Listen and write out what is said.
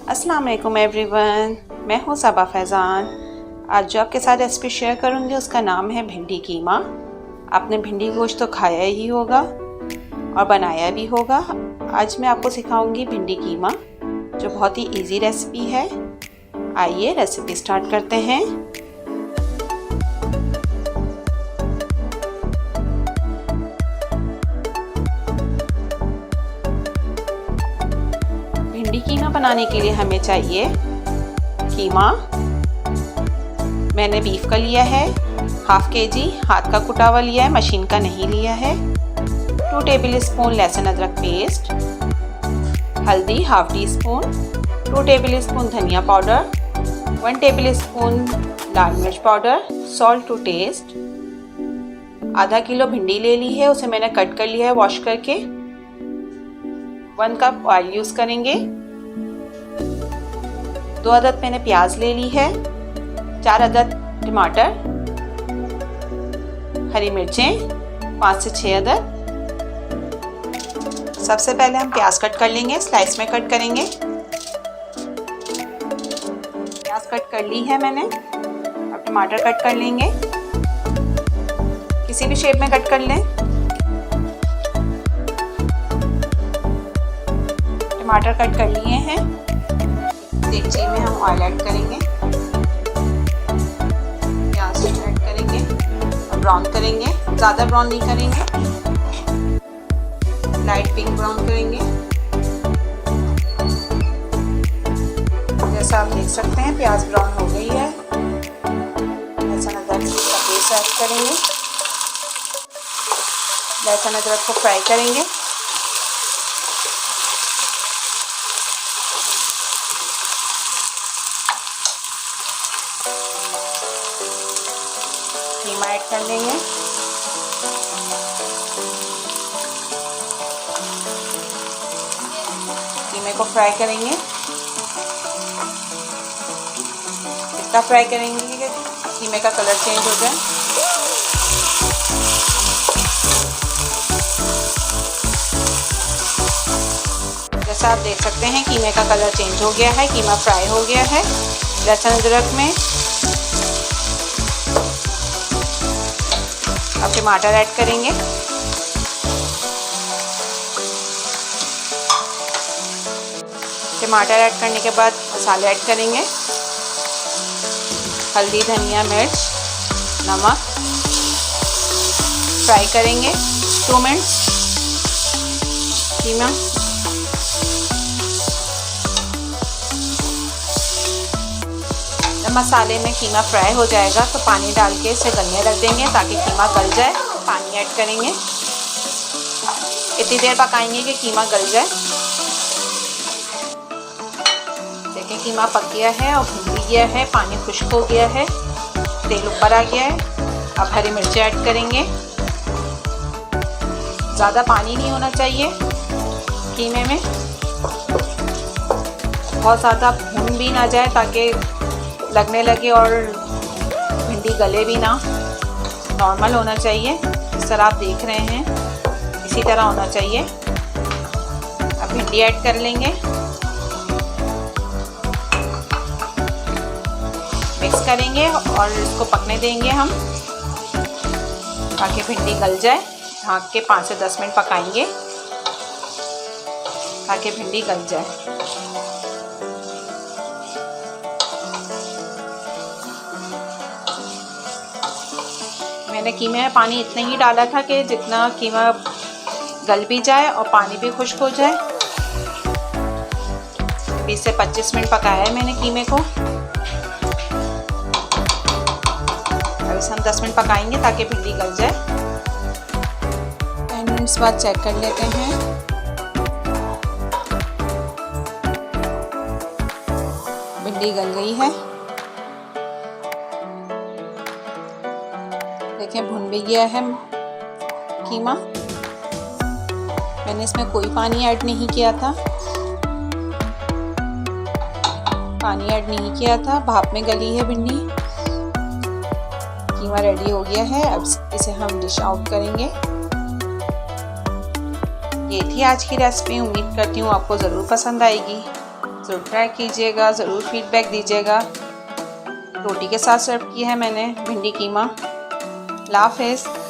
अस्सलाम वालेकुम एवरीवन, मैं हूँ सबा फैज़ान। आज जो आपके साथ रेसिपी शेयर करूँगी उसका नाम है भिंडी कीमा। आपने भिंडी गोश्त तो खाया ही होगा और बनाया भी होगा। आज मैं आपको सिखाऊंगी भिंडी कीमा, जो बहुत ही इजी रेसिपी है। आइए रेसिपी स्टार्ट करते हैं। भिंडी कीमा बनाने के लिए हमें चाहिए कीमा। मैंने बीफ का लिया है, हाफ केजी हाथ का कुटा हुआ लिया है, मशीन का नहीं लिया है। 2 टेबल स्पून लहसुन अदरक पेस्ट, हल्दी half tea spoon, 2 table spoon धनिया पाउडर, 1 टेबल स्पून लाल मिर्च पाउडर, सॉल्ट टू टेस्ट। आधा किलो भिंडी ले ली है, उसे मैंने कट कर लिया है वॉश करके। 1 कप ऑयल यूज़ करेंगे। 2 अदद मैंने प्याज ले ली है, 4 अदद टमाटर, हरी मिर्चें 5 से 6 अदद। सबसे पहले हम प्याज कट कर लेंगे, स्लाइस में कट करेंगे। प्याज कट कर ली है मैंने। अब टमाटर कट कर लेंगे, किसी भी शेप में कट कर लें। टमाटर कट कर लिए हैं। देगची में हम ऑयल ऐड करेंगे, प्याज ऐड करेंगे और ब्राउन करेंगे। ज़्यादा ब्राउन नहीं करेंगे, लाइट पिंक ब्राउन करेंगे। जैसा आप देख सकते हैं प्याज ब्राउन हो गई है। लहसुन अदरक का पेस्ट ऐड करेंगे। लहसुन अदरक को फ्राई करेंगे। कीमा ऐड कर लेंगे। कीमे को फ्राई करेंगे। इतना फ्राई करेंगे कि कीमे का कलर चेंज हो जाए। जैसा आप देख सकते हैं कीमे का कलर चेंज हो गया है, कीमा फ्राई हो गया है। लहसुन अदरक में अब टमाटर ऐड करेंगे। टमाटर ऐड करने के बाद मसाले ऐड करेंगे। हल्दी, धनिया, मिर्च, नमक। फ्राई करेंगे 2 मिनट कीमा। जब मसाले में कीमा फ्राई हो जाएगा तो पानी डाल के इसे गलने रख देंगे ताकि कीमा गल जाए। पानी ऐड करेंगे, इतनी देर पकाएंगे कि कीमा गल जाए। देखें कीमा पक गया है और भुन भी गया है, पानी खुश्क हो गया है, तेल ऊपर आ गया है। अब हरी मिर्ची ऐड करेंगे। ज़्यादा पानी नहीं होना चाहिए कीमे में, बहुत ज़्यादा भुन भी ना जाए ताकि लगने लगे और भिंडी गले भी ना। नॉर्मल होना चाहिए, इस तरह आप देख रहे हैं, इसी तरह होना चाहिए। अब भिंडी ऐड कर लेंगे, मिक्स करेंगे और इसको पकने देंगे हम ताकि भिंडी गल जाए। ढक के 5 से 10 मिनट पकाएंगे ताकि भिंडी गल जाए। मैंने कीमे में पानी इतना ही डाला था कि जितना कीमा गल भी जाए और पानी भी खुश्क हो जाए। 20 से 25 मिनट पकाया है मैंने कीमे को। अब इसे हम 10 मिनट पकाएंगे ताकि भिंडी गल जाए। 10 मिनट्स बाद चेक कर लेते हैं। भिंडी गल गई है, देखें भुन भी गया है कीमा। मैंने इसमें कोई पानी ऐड नहीं किया था, भाप में गली है भिंडी। कीमा रेडी हो गया है, अब इसे हम डिश आउट करेंगे। ये थी आज की रेसिपी, उम्मीद करती हूँ आपको ज़रूर पसंद आएगी। ज़रूर ट्राई कीजिएगा, ज़रूर फीडबैक दीजिएगा। रोटी के साथ सर्व किया है मैंने भिंडी कीमा। अल्लाह हाफ़िज़।